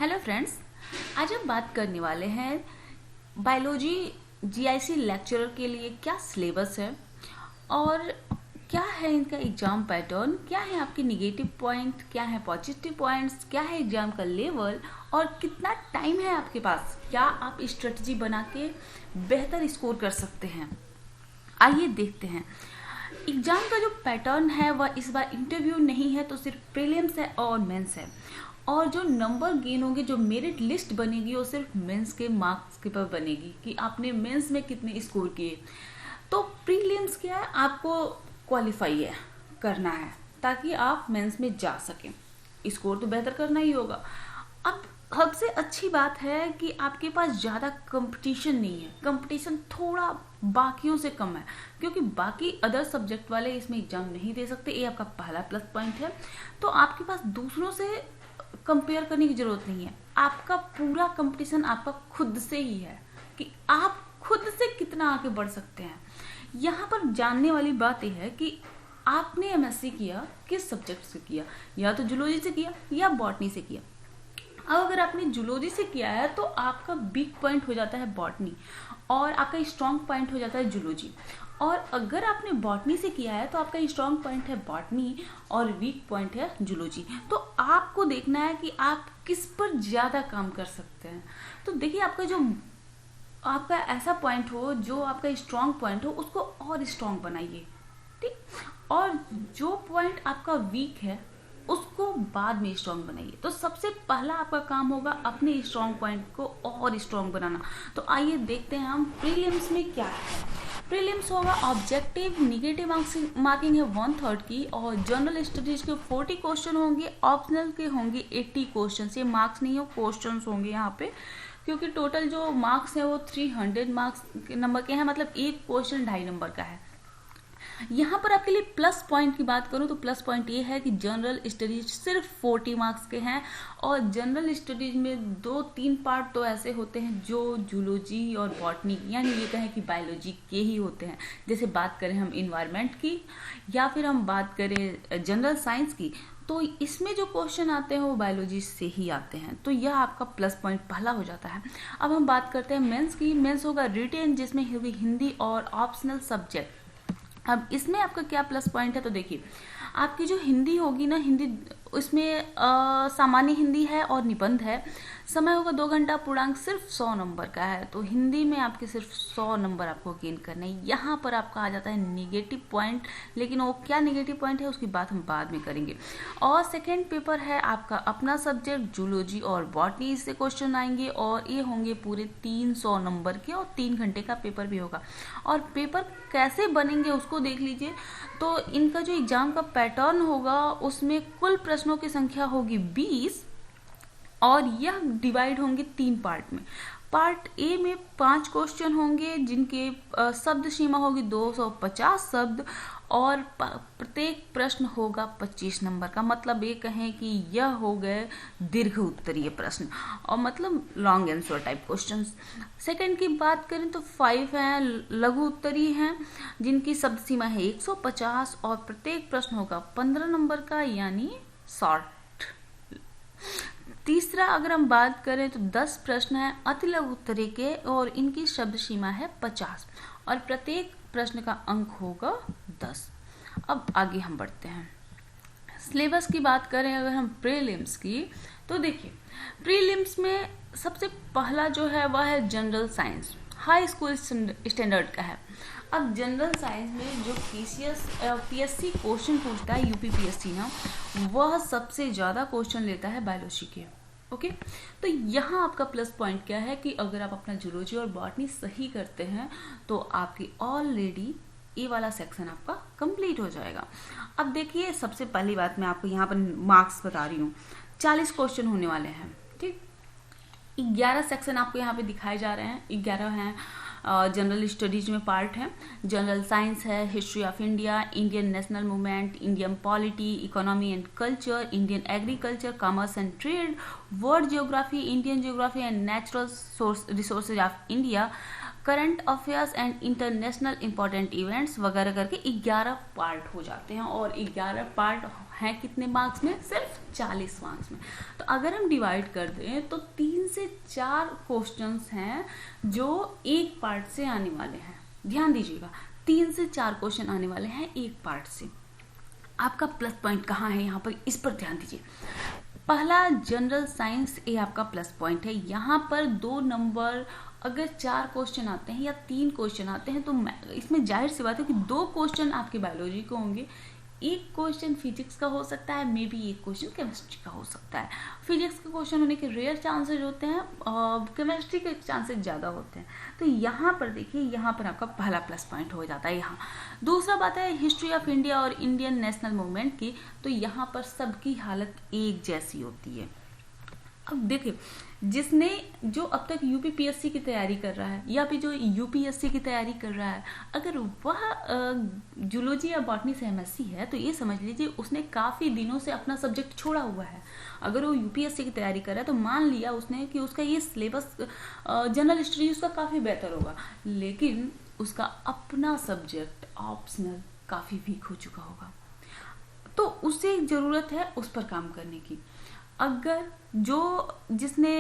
Hello friends, आज हम बात करने वाले हैं बायोलॉजी जीआईसी लेक्चरर के लिए क्या सिलेबस है और क्या है इनका एग्जाम पैटर्न, क्या है आपके निगेटिव पॉइंट, क्या है पॉजिटिव पॉइंट्स, क्या है एग्जाम का लेवल और कितना टाइम है आपके पास, क्या आप स्ट्रेटजी बना के बेहतर स्कोर कर सकते हैं। आइए देखते हैं। एग्जाम का जो पैटर्न है वह इस बार इंटरव्यू नहीं है, तो सिर्फ प्रीलिम्स है और मेंस है। और जो नंबर गेन होंगे, जो मेरिट लिस्ट बनेगी, वो सिर्फ मेंस के मार्क्स के पर बनेगी कि आपने मेंस में कितने स्कोर किए। तो प्रीलिम्स क्या है, आपको क्वालिफाई है करना है ताकि आप मेंस में जा सकें। स्कोर तो बेहतर करना ही होगा। अब सबसे अच्छी बात है कि आपके पास ज़्यादा कंपटीशन नहीं है। कंपटीशन थोड़ा बाकियों से कम है क्योंकि बाकी अदर सब्जेक्ट वाले इसमें एग्जाम नहीं दे सकते। ये आपका पहला प्लस पॉइंट है। तो आपके पास दूसरों से कंपेयर करने की जरूरत नहीं है। आपका पूरा कंपटीशन आपका खुद से ही है कि आप खुद से कितना आगे बढ़ सकते हैं। यहाँ पर जानने वाली बात यह है कि आपने एमएससी किया किस सब्जेक्ट से किया, या तो जूलॉजी से किया या बॉटनी से किया। अब अगर आपने जूलॉजी से किया है तो आपका वीक पॉइंट हो जाता है बॉटनी और आपका स्ट्रॉन्ग पॉइंट हो जाता है जूलॉजी। और अगर आपने बॉटनी से किया है तो आपका स्ट्रॉन्ग पॉइंट है बॉटनी और वीक पॉइंट है जूलॉजी। तो आपको देखना है कि आप किस पर ज़्यादा काम कर सकते हैं। तो देखिए, आपका ऐसा पॉइंट हो जो आपका स्ट्रॉन्ग पॉइंट हो, उसको और स्ट्रॉन्ग बनाइए, ठीक। और जो पॉइंट आपका वीक है उसको बाद में स्ट्रॉन्ग बनाइए। तो सबसे पहला आपका काम होगा अपने स्ट्रॉन्ग पॉइंट को और स्ट्रॉन्ग बनाना। तो आइए देखते हैं हम प्रीलिम्स में क्या है। प्रीलिम्स होगा ऑब्जेक्टिव, निगेटिव मार्किंग है 1/3 की, और जनरल स्टडीज के 40 क्वेश्चन होंगे, ऑप्शनल के होंगे 80 क्वेश्चन। ये मार्क्स नहीं हो, क्वेश्चन होंगे यहाँ पे, क्योंकि टोटल जो मार्क्स है वो 300 मार्क्स के नंबर के हैं, मतलब एक क्वेश्चन 2.5 नंबर का है। यहाँ पर आपके लिए प्लस पॉइंट की बात करूँ तो प्लस पॉइंट ये है कि जनरल स्टडीज सिर्फ 40 मार्क्स के हैं। और जनरल स्टडीज में 2-3 पार्ट तो ऐसे होते हैं जो जूलॉजी और बॉटनी, यानी ये कहें कि बायोलॉजी के ही होते हैं। जैसे बात करें हम इन्वायरमेंट की या फिर हम बात करें जनरल साइंस की, तो इसमें जो क्वेश्चन आते हैं वो बायोलॉजी से ही आते हैं। तो यह आपका प्लस पॉइंट पहला हो जाता है। अब हम बात करते हैं मेंस की। मेंस होगा रिटेन, जिसमें होगी हिंदी और ऑप्शनल सब्जेक्ट। अब इसमें आपका क्या प्लस पॉइंट है, तो देखिए आपकी जो हिंदी होगी ना, हिंदी उसमें सामान्य हिंदी है और निबंध है। समय होगा 2 घंटा, पूर्णांक सिर्फ 100 नंबर का है। तो हिंदी में आपके सिर्फ 100 नंबर आपको गेन करने हैं। यहाँ पर आपका आ जाता है निगेटिव पॉइंट, लेकिन वो क्या निगेटिव पॉइंट है उसकी बात हम बाद में करेंगे। और सेकेंड पेपर है आपका अपना सब्जेक्ट जूलॉजी और बॉटनी से क्वेश्चन आएंगे, और ये होंगे पूरे 300 नंबर के, और 3 घंटे का पेपर भी होगा। और पेपर कैसे बनेंगे उसको देख लीजिए। तो इनका जो एग्जाम का पैटर्न होगा उसमें कुल प्रश्नों की संख्या होगी 20, और यह डिवाइड होंगे 3 पार्ट में। पार्ट ए में 5 क्वेश्चन होंगे जिनके शब्द सीमा होगी 250 शब्द, और प्रत्येक प्रश्न होगा 25 नंबर का। मतलब ये कहें कि यह हो गए दीर्घ उत्तरीय प्रश्न, और मतलब long answer type questions. Second की बात करें तो 5 हैं, लघु उत्तरीय हैं, जिनकी शब्द सीमा है 150, और प्रत्येक प्रश्न होगा 15 नंबर का, यानी शॉर्ट। तीसरा अगर हम बात करें तो 10 प्रश्न हैं अति लघु उत्तरीय के, और इनकी शब्द सीमा है 50, और प्रत्येक प्रश्न का अंक होगा 10। अब आगे हम बढ़ते हैं। सिलेबस की बात करें अगर हम प्रीलिम्स की, तो देखिए प्रीलिम्स में सबसे पहला जो है वह है general science, high school standard का है। अब जनरल साइंस में जो पीएससी क्वेश्चन पूछता है, यूपी पीएससी ना, वह सबसे ज़्यादा क्वेश्चन लेता है बायोलॉजी के। ओके, तो यहाँ आपका प्लस पॉइंट क्या है कि अगर आप अपना जूलॉजी और बॉटनी सही करते हैं तो आपकी ऑलरेडी ये वाला सेक्शन आपका कंप्लीट हो जाएगा। अब देखिए, सबसे पहली बात मैं आपको यहाँ पर मार्क्स बता रही हूँ। 40 क्वेश्चन होने वाले हैं, ठीक। 11 सेक्शन आपको यहाँ पे दिखाए जा रहे हैं। 11 हैं जनरल स्टडीज में पार्ट है, जनरल साइंस है, history of India, Indian national movement, Indian polity, economy and culture, Indian agriculture, commerce and trade, world geography, Indian geography and natural resources of India, current affairs and international important events वगैरह करके 11 part हो जाते हैं। और 11 part हैं कितने marks में? सिर्फ 40 मार्क्स में। तो अगर हम डिवाइड कर दें तो 3 से 4 क्वेश्चंस हैं जो एक पार्ट से आने वाले हैं। ध्यान दीजिएगा, 3 से 4 क्वेश्चन आने वाले हैं एक पार्ट से। आपका प्लस पॉइंट कहाँ है यहाँ पर, इस पर ध्यान दीजिए। पहला जनरल साइंस, ये आपका प्लस पॉइंट है। यहाँ पर 2 नंबर, अगर 4 क्वेश्चन आते हैं या 3 क्वेश्चन आते हैं तो इसमें जाहिर सी बात है कि 2 क्वेश्चन आपके बायोलॉजी के होंगे, 1 क्वेश्चन फिजिक्स का हो सकता है, मे बी 1 क्वेश्चन केमिस्ट्री का हो सकता है। फिजिक्स के क्वेश्चन होने के रेयर चांसेस होते हैं, केमिस्ट्री के चांसेस ज़्यादा होते हैं। तो यहाँ पर देखिए, यहाँ पर आपका पहला प्लस पॉइंट हो जाता है। यहाँ दूसरा बात है हिस्ट्री ऑफ इंडिया और इंडियन नेशनल मूवमेंट की, तो यहाँ पर सबकी हालत एक जैसी होती है। अब देखिए, जिसने जो अब तक यूपीपीएससी की तैयारी कर रहा है या फिर जो यूपीएससी की तैयारी कर रहा है, अगर वह जूलॉजी या बॉटनी से एमएससी है तो ये समझ लीजिए उसने काफ़ी दिनों से अपना सब्जेक्ट छोड़ा हुआ है। अगर वो यूपीएससी की तैयारी कर रहा है तो मान लिया उसने कि उसका ये सिलेबस जनरल हिस्ट्री उसका काफ़ी बेहतर होगा, लेकिन उसका अपना सब्जेक्ट ऑप्शनल काफ़ी वीक हो चुका होगा, तो उसे ज़रूरत है उस पर काम करने की। अगर जिसने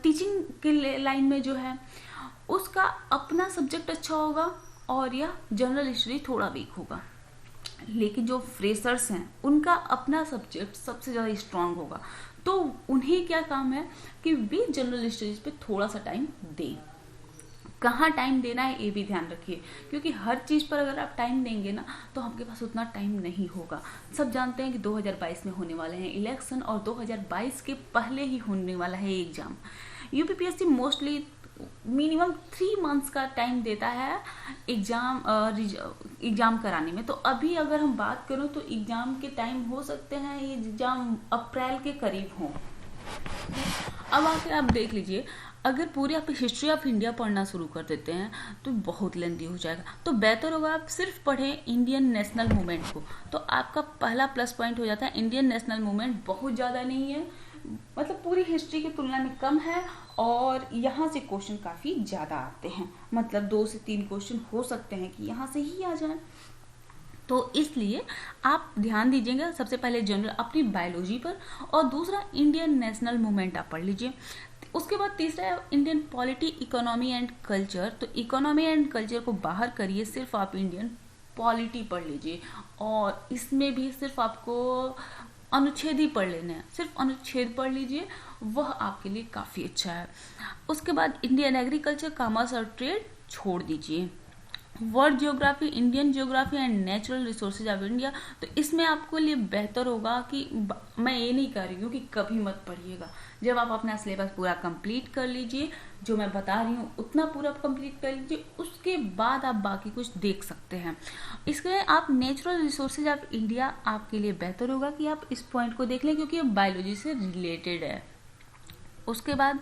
टीचिंग के लाइन में जो है उसका अपना सब्जेक्ट अच्छा होगा और यह जनरल हिस्ट्री थोड़ा वीक होगा, लेकिन जो फ्रेशर्स हैं उनका अपना सब्जेक्ट सबसे ज़्यादा स्ट्रांग होगा, तो उन्हें क्या काम है कि वे जनरल हिस्ट्रीज पे थोड़ा सा टाइम दें। कहाँ टाइम देना है ये भी ध्यान रखिए, क्योंकि हर चीज़ पर अगर आप टाइम देंगे ना तो आपके पास उतना टाइम नहीं होगा। सब जानते हैं कि 2022 में होने वाले हैं इलेक्शन और 2022 के पहले ही होने वाला है exam. UPPSC mostly minimum 3 months का टाइम देता है एग्ज़ाम कराने में। तो अभी अगर हम बात करें तो एग्ज़ाम के टाइम हो सकते हैं ये एग्ज़ाम अप्रैल के करीब हों। अब आकर आप देख लीजिए, अगर पूरी आप हिस्ट्री ऑफ इंडिया पढ़ना शुरू कर देते हैं तो बहुत लेंदी हो जाएगा, तो बेहतर होगा आप सिर्फ पढ़ें इंडियन नेशनल मूवमेंट को। तो आपका पहला प्लस पॉइंट हो जाता है, इंडियन नेशनल मूवमेंट बहुत ज़्यादा नहीं है, मतलब पूरी हिस्ट्री की तुलना में कम है और यहाँ से क्वेश्चन काफ़ी ज़्यादा आते हैं, मतलब 2 से 3 क्वेश्चन हो सकते हैं कि यहाँ से ही आ जाए। तो इसलिए आप ध्यान दीजिएगा सबसे पहले जनरल अपनी बायोलॉजी पर, और दूसरा इंडियन नेशनल मूवमेंट आप पढ़ लीजिए। उसके बाद तीसरा है Indian polity, economy and culture. तो इकोनॉमी एंड कल्चर को बाहर करिए, सिर्फ आप इंडियन पॉलिटी पढ़ लीजिए, और इसमें भी सिर्फ आपको अनुच्छेद ही पढ़ लेना है, सिर्फ अनुच्छेद पढ़ लीजिए, वह आपके लिए काफ़ी अच्छा है। उसके बाद इंडियन एग्रीकल्चर, कॉमर्स और ट्रेड छोड़ दीजिए। World geography, Indian geography and natural resources of India, तो इसमें आपको लिए बेहतर होगा कि मैं ये नहीं कह रही हूँ कि कभी मत पढ़िएगा, जब आप अपना सिलेबस पूरा कंप्लीट कर लीजिए, जो मैं बता रही हूँ उतना पूरा कंप्लीट कर लीजिए, उसके बाद आप बाकी कुछ देख सकते हैं। इसके आप नेचुरल रिसोर्सेज ऑफ इंडिया आपके लिए बेहतर होगा कि आप इस पॉइंट को देख लें, क्योंकि ये बायोलॉजी से रिलेटेड है। उसके बाद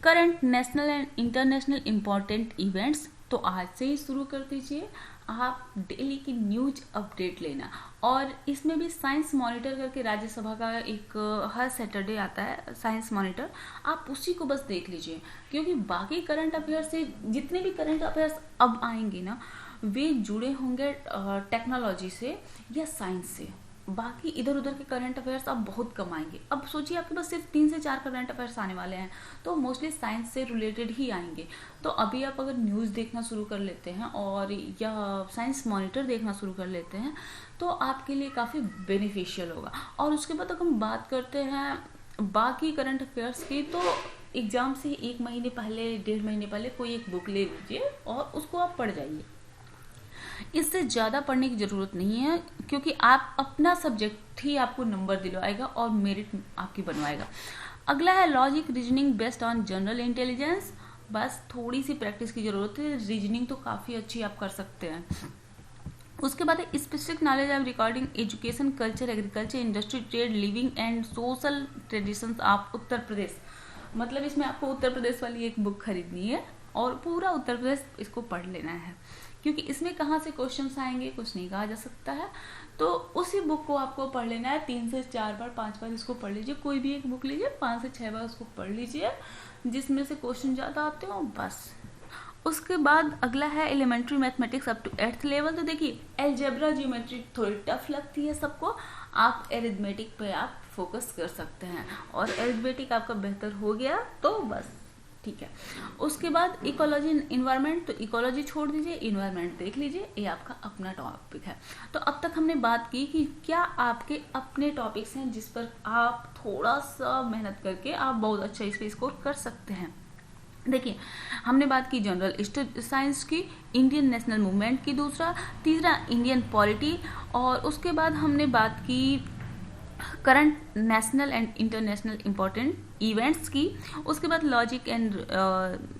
current national and international important events, तो आज से ही शुरू कर दीजिए आप डेली की न्यूज अपडेट लेना। और इसमें भी साइंस मॉनिटर करके राज्यसभा का एक हर सैटरडे आता है साइंस मॉनिटर, आप उसी को बस देख लीजिए, क्योंकि बाकी करंट अफेयर्स से जितने भी करंट अफेयर्स अब आएंगे ना वे जुड़े होंगे टेक्नोलॉजी से या साइंस से। बाकी इधर उधर के करंट अफेयर्स आप बहुत कम आएंगे। अब सोचिए आपके पास सिर्फ 3 से 4 करंट अफेयर्स आने वाले हैं, तो मोस्टली साइंस से रिलेटेड ही आएंगे। तो अभी आप अगर न्यूज़ देखना शुरू कर लेते हैं और या साइंस मॉनिटर देखना शुरू कर लेते हैं तो आपके लिए काफ़ी बेनिफिशियल होगा। और उसके बाद अगर हम बात करते हैं बाकी करंट अफेयर्स की, तो एग्ज़ाम से 1 महीने पहले 1.5 महीने पहले कोई एक बुक ले लीजिए और उसको आप पढ़ जाइए। इससे ज़्यादा पढ़ने की ज़रूरत नहीं है, क्योंकि आप अपना सब्जेक्ट ही आपको नंबर दिलवाएगा और मेरिट आपकी बनवाएगा। अगला है logic reasoning based on general intelligence. बस थोड़ी सी प्रैक्टिस की ज़रूरत है, रीजनिंग तो काफ़ी अच्छी आप कर सकते हैं। उसके बाद है specific knowledge of regarding education, culture, agriculture, industry, trade, living and social traditions of Uttar Pradesh. मतलब इसमें आपको उत्तर प्रदेश वाली एक बुक खरीदनी है और पूरा उत्तर प्रदेश इसको पढ़ लेना है, क्योंकि इसमें कहाँ से क्वेश्चंस आएंगे कुछ नहीं कहा जा सकता है। तो उसी बुक को आपको पढ़ लेना है, 3 से 4 बार 5 बार इसको पढ़ लीजिए। कोई भी एक बुक लीजिए, 5 से 6 बार उसको पढ़ लीजिए जिसमें से क्वेश्चन ज़्यादा आते हो बस। उसके बाद अगला है elementary mathematics up to 8th level. तो देखिए अलजेब्रा ज्योमेट्री थोड़ी टफ लगती है सबको, आप एरिथमेटिक पे आप फोकस कर सकते हैं, और एरिथमेटिक आपका बेहतर हो गया तो बस ठीक है। उसके बाद इकोलॉजी इन्वायरमेंट, तो इकोलॉजी छोड़ दीजिए, इन्वायरमेंट देख लीजिए, ये आपका अपना टॉपिक है। तो अब तक हमने बात की कि क्या आपके अपने टॉपिक्स हैं जिस पर आप थोड़ा सा मेहनत करके आप बहुत अच्छा इस पे स्कोर कर सकते हैं। देखिए, हमने बात की जनरल साइंस की, इंडियन नेशनल मूवमेंट की, तीसरा इंडियन पॉलिटी, और उसके बाद हमने बात की current national and international important events की। उसके बाद लॉजिक एंड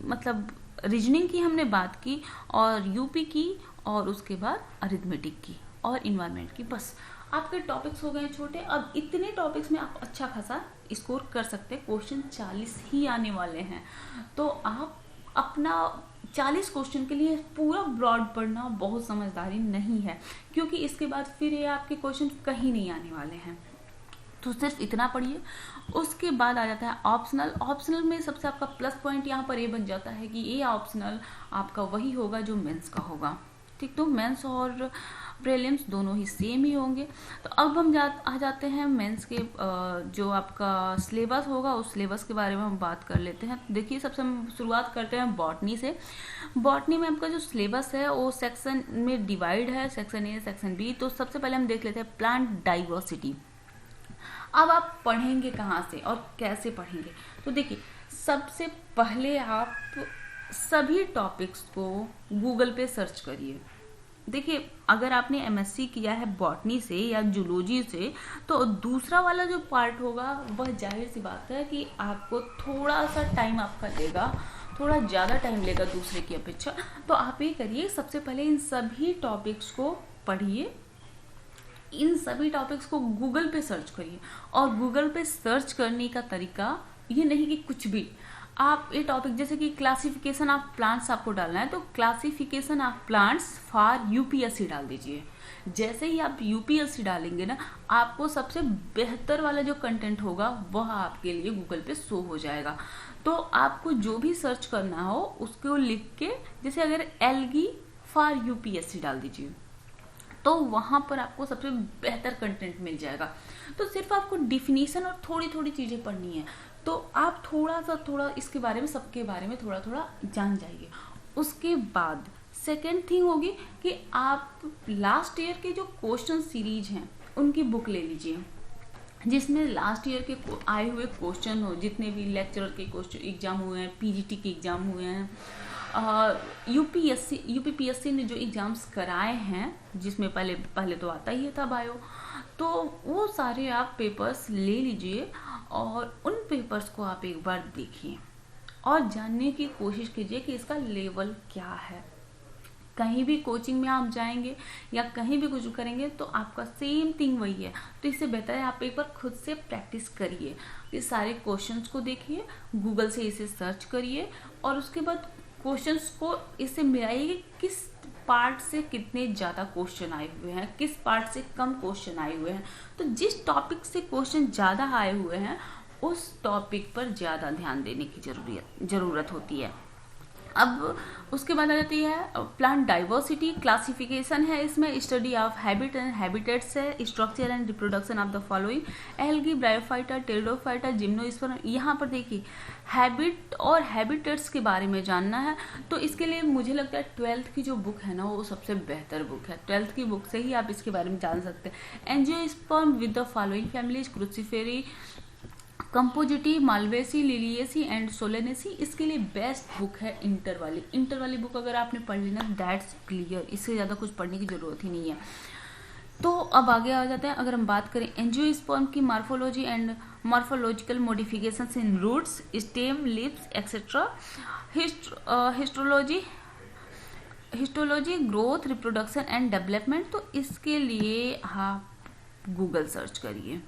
मतलब रीजनिंग की हमने बात की, और यूपी की, और उसके बाद अरिथमेटिक की और इन्वायरमेंट की। बस आपके टॉपिक्स हो गए छोटे। अब इतने टॉपिक्स में आप अच्छा खासा स्कोर कर सकते हैं। क्वेश्चन 40 ही आने वाले हैं, तो आप अपना 40 क्वेश्चन के लिए पूरा ब्रॉड पढ़ना बहुत समझदारी नहीं है, क्योंकि इसके बाद फिर ये आपके क्वेश्चन कहीं नहीं आने वाले हैं। तो सिर्फ इतना पढ़िए। उसके बाद आ जाता है ऑप्शनल। ऑप्शनल में सबसे आपका प्लस पॉइंट यहाँ पर ये बन जाता है कि ये ऑप्शनल आपका वही होगा जो मेंस का होगा, ठीक। तो मेंस और प्रीलिम्स दोनों ही सेम ही होंगे। तो अब हम आ जाते हैं मेंस के जो आपका सिलेबस होगा, उस सिलेबस के बारे में हम बात कर लेते हैं। देखिए, सबसे हम शुरुआत करते हैं बॉटनी से। बॉटनी में आपका जो सिलेबस है वो सेक्शन में डिवाइड है, सेक्शन ए, सेक्शन बी। तो सबसे पहले हम देख लेते हैं प्लांट डाइवर्सिटी। अब आप पढ़ेंगे कहाँ से और कैसे पढ़ेंगे? तो देखिए, सबसे पहले आप सभी टॉपिक्स को गूगल पे सर्च करिए। देखिए, अगर आपने एमएससी किया है बॉटनी से या जूलॉजी से, तो दूसरा वाला जो पार्ट होगा वह जाहिर सी बात है कि आपको थोड़ा सा टाइम आपका लेगा, थोड़ा ज़्यादा टाइम लेगा दूसरे की अपेक्षा। तो आप ये करिए, सबसे पहले इन सभी टॉपिक्स को पढ़िए, इन सभी टॉपिक्स को गूगल पे सर्च करिए। और गूगल पे सर्च करने का तरीका ये नहीं कि कुछ भी आप ये टॉपिक, जैसे कि क्लासिफिकेशन ऑफ प्लांट्स आपको डालना है, तो classification of plants for UPSC डाल दीजिए। जैसे ही आप यूपीएससी डालेंगे ना, आपको सबसे बेहतर वाला जो कंटेंट होगा वह आपके लिए गूगल पे शो हो जाएगा। तो आपको जो भी सर्च करना हो उसको लिख के, जैसे अगर एल्गी फॉर यूपीएससी डाल दीजिए, तो वहां पर आपको सबसे बेहतर कंटेंट मिल जाएगा। तो सिर्फ आपको डिफिनीशन और थोड़ी थोड़ी चीजें पढ़नी है, तो आप थोड़ा इसके बारे में, सबके बारे में थोड़ा थोड़ा जान जाइए। उसके बाद सेकेंड थिंग होगी कि आप लास्ट ईयर के जो क्वेश्चन सीरीज हैं उनकी बुक ले लीजिए, जिसमें लास्ट ईयर के आए हुए क्वेश्चन हो, जितने भी लेक्चरर के क्वेश्चन एग्जाम हुए हैं, पीजीटी के एग्जाम हुए हैं, यूपीपीएससी ने जो एग्जाम्स कराए हैं, जिसमें पहले तो आता ही था बायो, तो वो सारे आप पेपर्स ले लीजिए और उन पेपर्स को आप एक बार देखिए और जानने की कोशिश कीजिए कि इसका लेवल क्या है। कहीं भी कोचिंग में आप जाएंगे या कहीं भी कुछ करेंगे तो आपका सेम थिंग वही है। तो इससे बेहतर है आप एक बार खुद से प्रैक्टिस करिए, ये सारे क्वेश्चंस को देखिए, गूगल से इसे सर्च करिए, और उसके बाद क्वेश्चंस को इससे मिलाइए, किस पार्ट से कितने ज़्यादा क्वेश्चन आए हुए हैं, किस पार्ट से कम क्वेश्चन आए हुए हैं। तो जिस टॉपिक से क्वेश्चन ज़्यादा आए हुए हैं उस टॉपिक पर ज़्यादा ध्यान देने की ज़रूरत होती है। अब उसके बाद आ जाती है प्लांट डाइवर्सिटी। क्लासिफिकेशन है इसमें, study of habit and habitats है, structure and reproduction of the following, algae, bryophyta, pteridophyta, gymnosperm. यहाँ पर देखिए, हैबिट और हैबिटेट्स के बारे में जानना है, तो इसके लिए मुझे लगता है 12th की जो बुक है ना, वो सबसे बेहतर बुक है। 12th की बुक से ही आप इसके बारे में जान सकते हैं। Angiosperm with the following families, cruciferae, compositae, malvaceae, liliaceae and solanaceae. इसके लिए बेस्ट बुक है इंटर वाली बुक अगर आपने पढ़ ली ना, दैट्स क्लियर, इससे ज़्यादा कुछ पढ़ने की ज़रूरत ही नहीं है। तो अब आगे आ जाते हैं, अगर हम बात करें एंजियोस्पर्म की, morphology and morphological modifications in roots, stem, leaves etcetera, histology, growth, reproduction and development. तो इसके लिए आप गूगल सर्च करिए।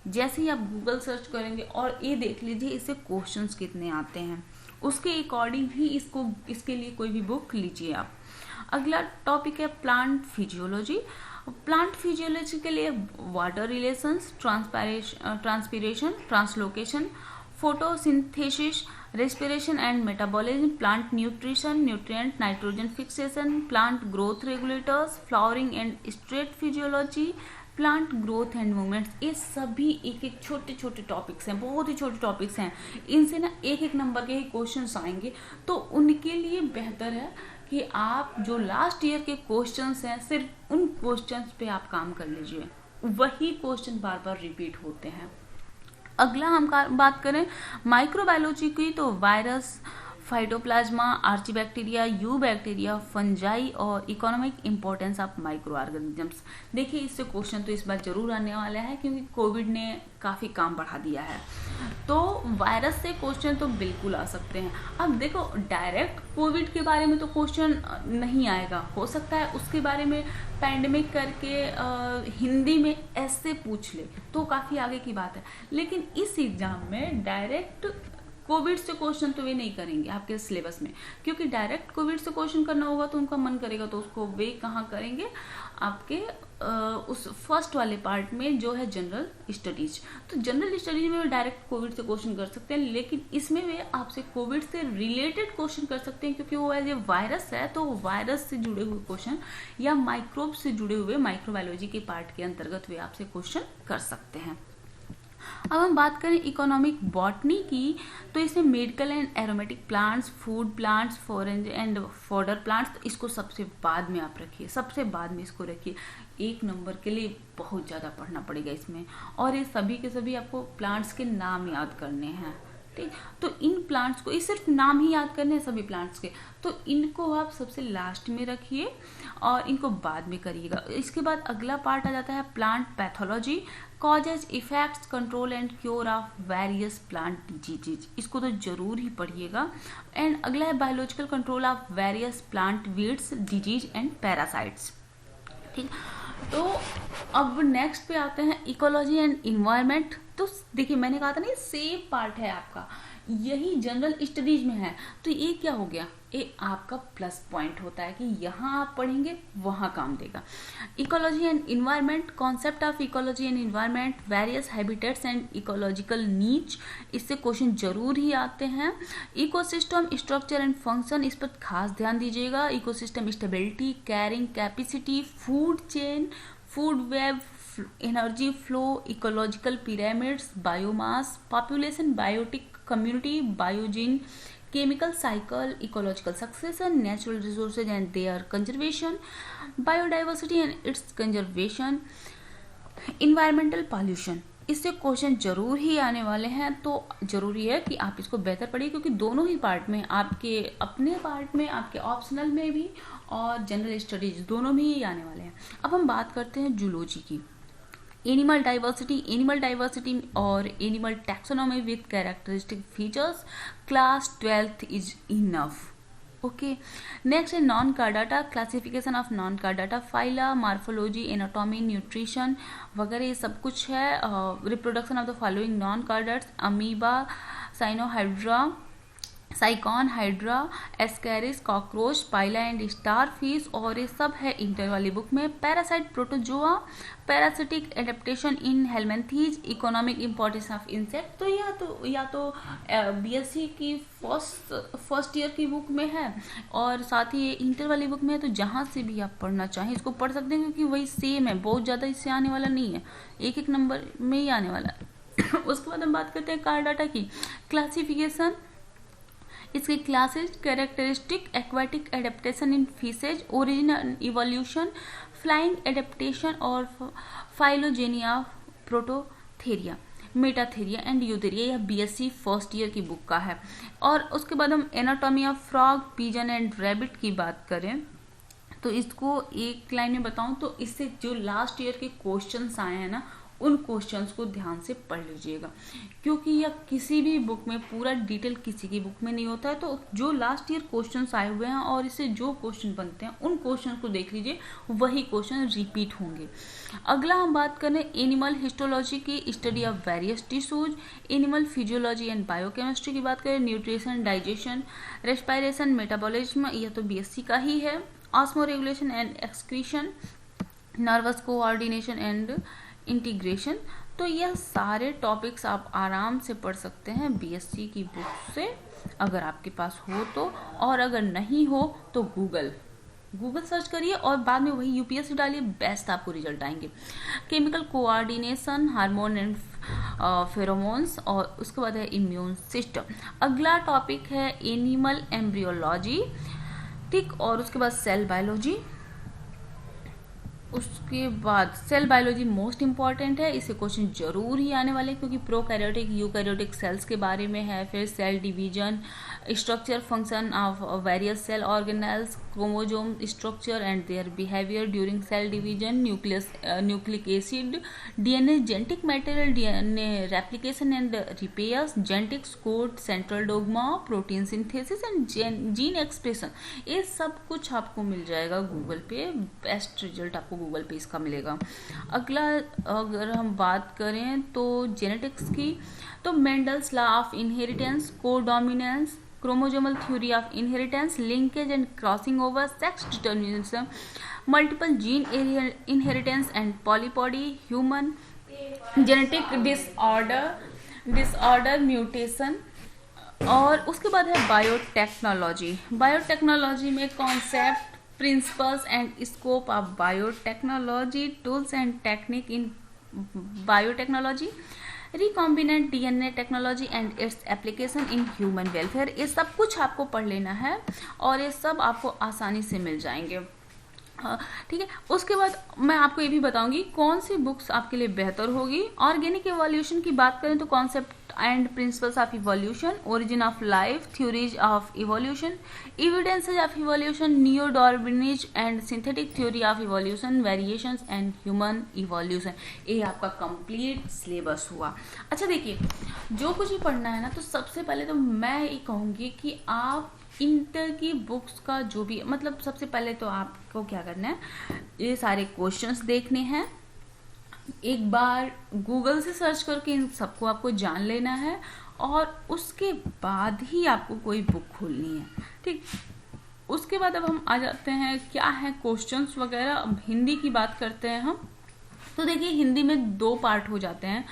जैसे ही आप गूगल सर्च करेंगे और ये देख लीजिए इससे क्वेश्चंस कितने आते हैं, उसके अकॉर्डिंग ही इसके लिए कोई भी बुक लीजिए आप। अगला टॉपिक है प्लांट फिजियोलॉजी। प्लांट फिजियोलॉजी के लिए water relations, transpiration, translocation, photosynthesis, respiration and metabolism, plant nutrition, nutrient, nitrogen fixation, plant growth regulators, flowering and state physiology, plant growth and movements, ये सभी एक एक छोटे छोटे टॉपिक्स हैं, बहुत ही छोटे टॉपिक्स हैं। इनसे ना एक एक नंबर के ही क्वेश्चंस आएंगे, तो उनके लिए बेहतर है कि आप जो लास्ट ईयर के क्वेश्चंस हैं सिर्फ उन क्वेश्चंस पे आप काम कर लीजिए, वही क्वेश्चन बार बार रिपीट होते हैं। अगला हम बात करें माइक्रोबायोलॉजी की, तो virus, phytoplasma, archaebacteria, eubacteria, fungi और economic importance of micro organisms. देखिए इससे क्वेश्चन तो इस बार जरूर आने वाला है, क्योंकि कोविड ने काफ़ी काम बढ़ा दिया है। तो वायरस से क्वेश्चन तो बिल्कुल आ सकते हैं। अब देखो डायरेक्ट कोविड के बारे में तो क्वेश्चन नहीं आएगा, हो सकता है उसके बारे में पैंडेमिक करके हिंदी में ऐसे पूछ ले, तो काफ़ी आगे की बात है। लेकिन इस एग्जाम में डायरेक्ट कोविड से क्वेश्चन तो वे नहीं करेंगे आपके सिलेबस में, क्योंकि डायरेक्ट कोविड से क्वेश्चन करना होगा तो उनका मन करेगा, तो उसको वे कहाँ करेंगे, आपके उस फर्स्ट वाले पार्ट में जो है जनरल स्टडीज। तो जनरल स्टडीज में वे डायरेक्ट कोविड से क्वेश्चन कर सकते हैं, लेकिन इसमें वे आपसे कोविड से रिलेटेड क्वेश्चन कर सकते हैं, क्योंकि वो एज ए वायरस है, तो वायरस से जुड़े हुए क्वेश्चन या माइक्रोब से जुड़े हुए माइक्रोबायोलॉजी के पार्ट के अंतर्गत वे आपसे क्वेश्चन कर सकते हैं। अब हम बात करें इकोनॉमिक बॉटनी की, तो इसमें medical and aromatic plants, food plants, foreign and fodder plants, तो इसको सबसे बाद में आप रखिए, सबसे बाद में इसको रखिए। एक नंबर के लिए बहुत ज़्यादा पढ़ना पड़ेगा इसमें, और ये सभी के सभी आपको प्लांट्स के नाम याद करने हैं, ठीक। तो इन प्लांट्स को, ये सिर्फ नाम ही याद करने हैं सभी प्लांट्स के, तो इनको आप सबसे लास्ट में रखिए और इनको बाद में करिएगा। इसके बाद अगला पार्ट आ जाता है plant pathology, causes, effects, control and cure of various plant diseases, इसको तो जरूर ही पढ़िएगा। एंड अगला है biological control of various plant weeds, disease and parasites, ठीक। तो अब नेक्स्ट पे आते हैं इकोलॉजी एंड इन्वायरमेंट। तो देखिए मैंने कहा था ना ये सेम पार्ट है आपका, यही जनरल स्टडीज में है, तो ये क्या हो गया, ये आपका प्लस पॉइंट होता है कि यहाँ आप पढ़ेंगे वहाँ काम देगा। Ecology and environment, concept of ecology and environment, various habitats and ecological needs, इससे क्वेश्चन जरूर ही आते हैं। इकोसिस्टम स्ट्रक्चर एंड फंक्शन, इस पर खास ध्यान दीजिएगा। Ecosystem stability, carrying capacity, food chain, food web, energy flow, ecological pyramids, biomass, population, biotic community, biogene, chemical cycle, ecological succession, natural resources and their conservation, biodiversity and its conservation, environmental pollution, इससे question जरूर ही आने वाले हैं। तो जरूरी है कि आप इसको बेहतर पढ़िए, क्योंकि दोनों ही पार्ट में, आपके अपने पार्ट में, आपके ऑप्शनल में भी और जनरल स्टडीज दोनों में ही आने वाले हैं। अब हम बात करते हैं जूलॉजी की। एनिमल डाइवर्सिटी और animal taxonomy with characteristic features, class 12th is enough. Okay, next है non chordata, classification of non chordata, phyla, morphology, anatomy, nutrition वगैरह ये सब कुछ है। Reproduction of the following non chordates, amoeba, साइनोहाइड्रा, sycon, hydra, ascaris, cockroach, pila and star fish, और ये सब है इंटर वाली बुक में। Parasite, protozoa, parasitic adaptation in helminthes, economic importance of insect, तो या तो बीएससी की फर्स्ट ईयर की बुक में है और साथ ही ये इंटर वाली बुक में है, तो जहाँ से भी आप पढ़ना चाहें इसको पढ़ सकते हैं, क्योंकि वही सेम है, बहुत ज़्यादा इससे आने वाला नहीं है, एक एक नंबर में ही आने वाला है। उसके बाद हम बात करते हैं कार्डाटा की। क्लासिफिकेशन, इसके classes, characteristic, aquatic adaptation in fishes, origin and evolution, flying adaptation और फाइलोजेनिया, प्रोटोथेरिया, मेटाथेरिया एंड यूथेरिया, यह बीएससी फर्स्ट ईयर की बुक का है। और उसके बाद हम anatomy of frog, pigeon and rabbit की बात करें, तो इसको एक लाइन में बताऊं तो इससे जो लास्ट ईयर के क्वेश्चंस आए हैं ना, उन क्वेश्चंस को ध्यान से पढ़ लीजिएगा, क्योंकि यह किसी भी बुक में पूरा डिटेल किसी की बुक में नहीं होता है। तो जो लास्ट ईयर क्वेश्चंस आए हुए हैं और इससे जो क्वेश्चन बनते हैं उन क्वेश्चन को देख लीजिए, वही क्वेश्चन रिपीट होंगे। अगला हम बात करें एनिमल हिस्टोलॉजी की, study of various tissues, animal physiology and biochemistry की बात करें, न्यूट्रिशन, डाइजेशन, रेस्पिरेशन, मेटाबॉलिज्म, यह तो बीएससी का ही है, osmo regulation and excretion, nervous coordination and integration. तो यह सारे टॉपिक्स आप आराम से पढ़ सकते हैं बीएससी की बुक से, अगर आपके पास हो तो, और अगर नहीं हो तो गूगल गूगल सर्च करिए और बाद में वही यूपीएससी डालिए, बेस्ट आपको रिजल्ट आएंगे। Chemical coordination, hormone and pheromones, और उसके बाद है इम्यून सिस्टम। अगला टॉपिक है एनिमल एम्ब्रियोलॉजी, ठीक, और उसके बाद सेल बायोलॉजी। उसके बाद सेल बायोलॉजी मोस्ट इंपॉर्टेंट है, इससे क्वेश्चन जरूर ही आने वाले, क्योंकि प्रोकैरियोटिक यूकैरियोटिक सेल्स के बारे में है। फिर cell division, structure, function of various cell organelles, chromosome structure and their behaviour during cell division, nucleic acid, DNA, genetic material, DNA replication and repairs, genetics code, central dogma, protein synthesis and gene expression. ये सब कुछ आपको मिल जाएगा Google पे, best result आपको Google पे इसका मिलेगा। अगला अगर हम बात करें तो जेनेटिक्स की, तो Mendel's law of inheritance, codominance, chromosomal theory of inheritance, linkage and crossing over, sex determination, multiple gene inheritance and polyploidy, human genetic disorder mutation. और उसके बाद है बायोटेक्नोलॉजी। बायोटेक्नोलॉजी में concept, principles and scope of biotechnology, tools and technique in biotechnology, recombinant DNA technology and its application in human welfare। ये सब कुछ आपको पढ़ लेना है और ये सब आपको आसानी से मिल जाएंगे, ठीक है। उसके बाद मैं आपको ये भी बताऊंगी कौन सी बुक्स आपके लिए बेहतर होगी। ऑर्गेनिक इवोल्यूशन की बात करें तो concept and principles of evolution, origin of life, theories of evolution, evidences of evolution, neo Darwinism and synthetic theory of evolution, variations and human evolution. ये आपका कंप्लीट सिलेबस हुआ। अच्छा देखिए, जो कुछ भी पढ़ना है ना, तो सबसे पहले तो मैं ये कहूँगी कि आप इंटर की बुक्स का जो भी, मतलब सबसे पहले तो आपको क्या करना है, ये सारे क्वेश्चंस देखने हैं, एक बार गूगल से सर्च करके इन सबको आपको जान लेना है, और उसके बाद ही आपको कोई बुक खोलनी है, ठीक। उसके बाद अब हम आ जाते हैं क्या है क्वेश्चंस वगैरह। अब हिंदी की बात करते हैं हम, तो देखिए हिंदी में 2 पार्ट हो जाते हैं।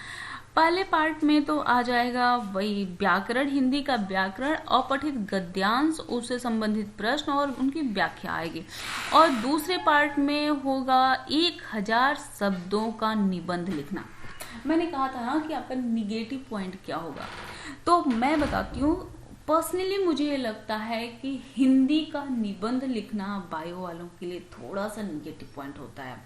पहले पार्ट में तो आ जाएगा वही व्याकरण, हिंदी का व्याकरण, अपठित गद्यांश, उससे संबंधित प्रश्न और उनकी व्याख्या आएगी। और दूसरे पार्ट में होगा 1000 शब्दों का निबंध लिखना। मैंने कहा था ना कि आपका निगेटिव पॉइंट क्या होगा, तो मैं बताती हूँ। पर्सनली मुझे ये लगता है कि हिंदी का निबंध लिखना बायो वालों के लिए थोड़ा सा निगेटिव पॉइंट होता है,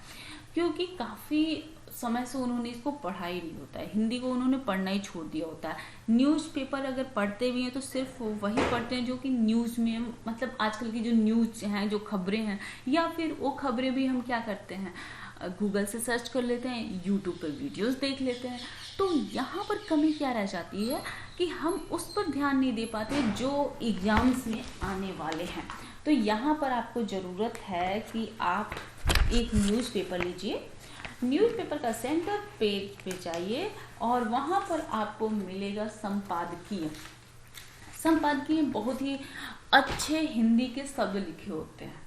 क्योंकि काफ़ी समय से उन्होंने इसको पढ़ा ही नहीं होता है, हिंदी को उन्होंने पढ़ना ही छोड़ दिया होता है। न्यूज़पेपर अगर पढ़ते भी हैं तो सिर्फ वही पढ़ते हैं जो कि न्यूज़ में, मतलब आजकल की जो न्यूज़ हैं, जो खबरें हैं, या फिर वो खबरें भी हम क्या करते हैं, गूगल से सर्च कर लेते हैं, यूट्यूब पर वीडियोस देख लेते हैं। तो यहाँ पर कमी क्या रह जाती है कि हम उस पर ध्यान नहीं दे पाते जो एग्जाम्स में आने वाले हैं। तो यहाँ पर आपको ज़रूरत है कि आप एक न्यूज़पेपर लीजिए, न्यूज़पेपर का सेंटर पेज पे जाइए और वहाँ पर आपको मिलेगा संपादकीय। संपादकीय बहुत ही अच्छे हिंदी के शब्द लिखे होते हैं,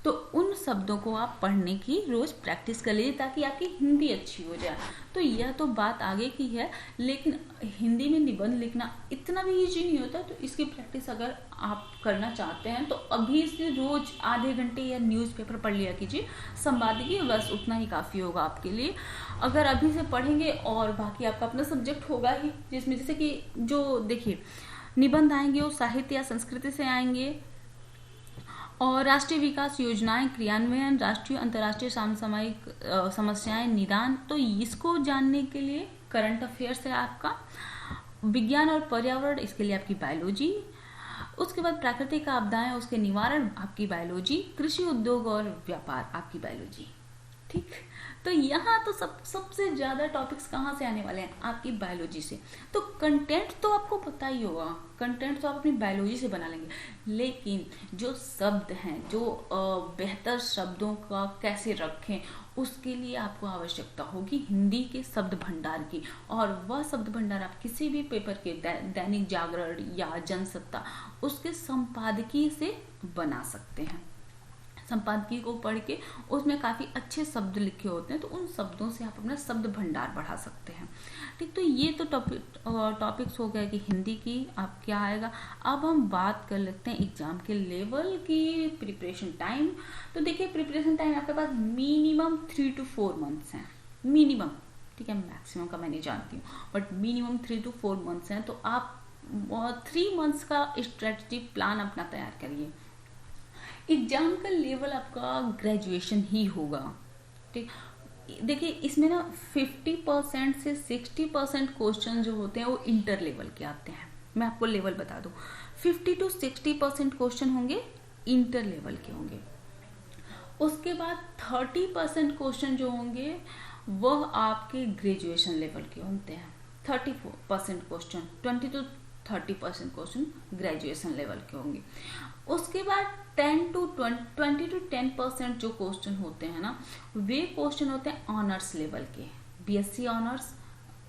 तो उन शब्दों को आप पढ़ने की रोज प्रैक्टिस कर लीजिए ताकि आपकी हिंदी अच्छी हो जाए। तो यह तो बात आगे की है, लेकिन हिंदी में निबंध लिखना इतना भी ईजी नहीं होता। तो इसकी प्रैक्टिस अगर आप करना चाहते हैं तो अभी से रोज आधे घंटे या न्यूज़पेपर पढ़ लिया कीजिए, संपादकीय, बस उतना ही काफ़ी होगा आपके लिए। अगर अभी से पढ़ेंगे और बाकी आपका अपना सब्जेक्ट होगा ही, जिसमें जैसे कि जो देखिए निबंध आएंगे वो साहित्य या संस्कृति से आएंगे, और राष्ट्रीय विकास योजनाएं क्रियान्वयन, राष्ट्रीय अंतर्राष्ट्रीय समसामयिक समस्याएं निदान। तो इसको जानने के लिए करंट अफेयर्स है आपका, विज्ञान और पर्यावरण इसके लिए आपकी बायोलॉजी, उसके बाद प्राकृतिक आपदाएं उसके निवारण आपकी बायोलॉजी, कृषि उद्योग और व्यापार आपकी बायोलॉजी, ठीक। तो यहाँ तो सबसे ज़्यादा टॉपिक्स कहाँ से आने वाले हैं, आपकी बायोलॉजी से। तो कंटेंट तो आपको पता ही होगा, कंटेंट तो आप अपनी बायोलॉजी से बना लेंगे, लेकिन जो शब्द हैं, जो बेहतर शब्दों का कैसे रखें, उसके लिए आपको आवश्यकता होगी हिंदी के शब्द भंडार की। और वह शब्द भंडार आप किसी भी पेपर के, दैनिक जागरण या जनसत्ता, उसके संपादकीय से बना सकते हैं। संपादकीय को पढ़ के उसमें काफ़ी अच्छे शब्द लिखे होते हैं, तो उन शब्दों से आप अपना शब्द भंडार बढ़ा सकते हैं। ठीक, तो ये तो टॉपिक्स हो गया कि हिंदी की आप क्या आएगा। अब हम बात कर लेते हैं एग्जाम के लेवल की प्रिपरेशन टाइम। तो देखिए, प्रिपरेशन टाइम आपके पास मिनिमम 3 to 4 मंथ्स हैं, मिनिमम। ठीक है, मैक्सिमम का मैं नहीं जानती हूँ, बट मिनिमम 3 to 4 मंथ्स हैं। तो आप 3 मंथ्स का स्ट्रेटजी प्लान अपना तैयार करिए। एग्जाम का लेवल आपका ग्रेजुएशन ही होगा। ठीक, देखिए इसमें ना 50% से 60% क्वेश्चन जो होते हैं वो इंटर लेवल के आते हैं। मैं आपको लेवल बता दूं, 50 to 60% क्वेश्चन होंगे इंटर लेवल के होंगे। उसके बाद 30% क्वेश्चन जो होंगे वह आपके ग्रेजुएशन लेवल के होते हैं। 30% question, 20 to 30% question graduation level के होंगे। उसके बाद 20 to 10% जो क्वेश्चन होते हैं ना, वे क्वेश्चन होते हैं ऑनर्स लेवल के। बीएससी ऑनर्स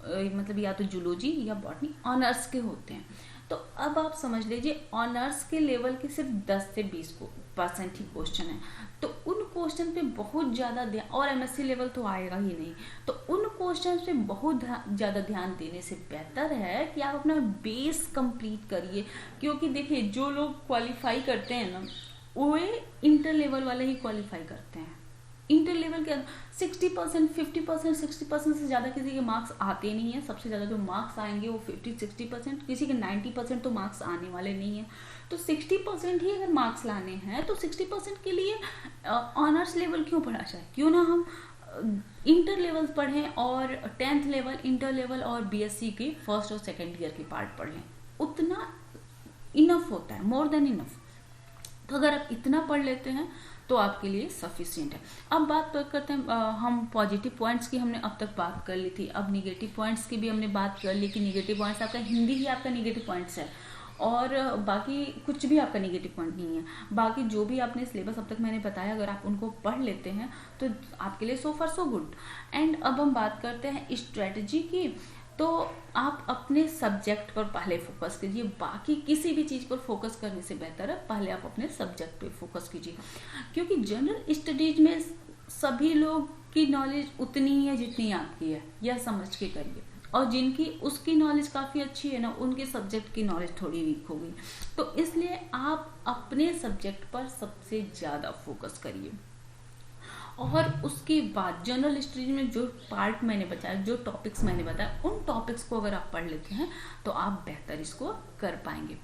मतलब या तो जूलॉजी या बॉटनी ऑनर्स के होते हैं। तो अब आप समझ लीजिए ऑनर्स के लेवल के सिर्फ 10 से 20% ही क्वेश्चन है। तो उन क्वेश्चन पे बहुत ज़्यादा ध्यान, और एमएससी लेवल तो आएगा ही नहीं, तो उन क्वेश्चन पे बहुत ज़्यादा ध्यान देने से बेहतर है कि आप अपना बेस कंप्लीट करिए। क्योंकि देखिए, जो लोग क्वालिफाई करते हैं ना, वो इंटर लेवल वाले ही क्वालिफाई करते हैं। इंटर लेवल के 60%, 50%, 60% से ज़्यादा किसी के मार्क्स आते नहीं हैं। सबसे ज़्यादा जो मार्क्स आएंगे वो 50-60%, किसी के 90% तो मार्क्स आने वाले नहीं हैं। तो 60% ही अगर मार्क्स लाने हैं तो 60% के लिए ऑनर्स लेवल क्यों पढ़ा जाए? क्यों ना हम इंटर लेवल पढ़ें और 10th लेवल, इंटर लेवल और बीएससी के फर्स्ट और सेकेंड ईयर के पार्ट पढ़ लें। उतना इनफ होता है, मोर देन इनफ। तो अगर आप इतना पढ़ लेते हैं तो आपके लिए सफिशिएंट है। अब बात तो करते हैं, हम पॉजिटिव पॉइंट्स की हमने अब तक बात कर ली थी। अब निगेटिव पॉइंट्स की भी हमने बात कर ली कि निगेटिव पॉइंट्स आपका हिंदी ही आपका निगेटिव पॉइंट्स है, और बाकी कुछ भी आपका निगेटिव पॉइंट नहीं है। बाकी जो भी आपने सिलेबस अब तक मैंने बताया, अगर आप उनको पढ़ लेते हैं तो आपके लिए सो फार सो गुड। एंड अब हम बात करते हैं स्ट्रेटजी की। तो आप अपने सब्जेक्ट पर पहले फोकस कीजिए, बाकी किसी भी चीज़ पर फोकस करने से बेहतर है पहले आप अपने सब्जेक्ट पे फोकस कीजिए। क्योंकि जनरल स्टडीज में सभी लोग की नॉलेज उतनी ही है जितनी आपकी है, यह समझ के करिए। और जिनकी उसकी नॉलेज काफ़ी अच्छी है ना, उनके सब्जेक्ट की नॉलेज थोड़ी वीक होगी। तो इसलिए आप अपने सब्जेक्ट पर सबसे ज़्यादा फोकस करिए। और उसके बाद जनरल स्टडीज में जो पार्ट मैंने बताया, जो टॉपिक्स मैंने बताया, उन टॉपिक्स को अगर आप पढ़ लेते हैं तो आप बेहतर इसको कर पाएंगे।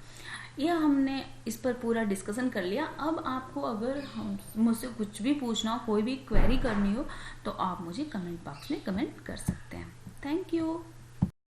यह हमने इस पर पूरा डिस्कशन कर लिया। अब आपको अगर मुझसे कुछ भी पूछना हो, कोई भी क्वेरी करनी हो, तो आप मुझे कमेंट बॉक्स में कमेंट कर सकते हैं। Thank you.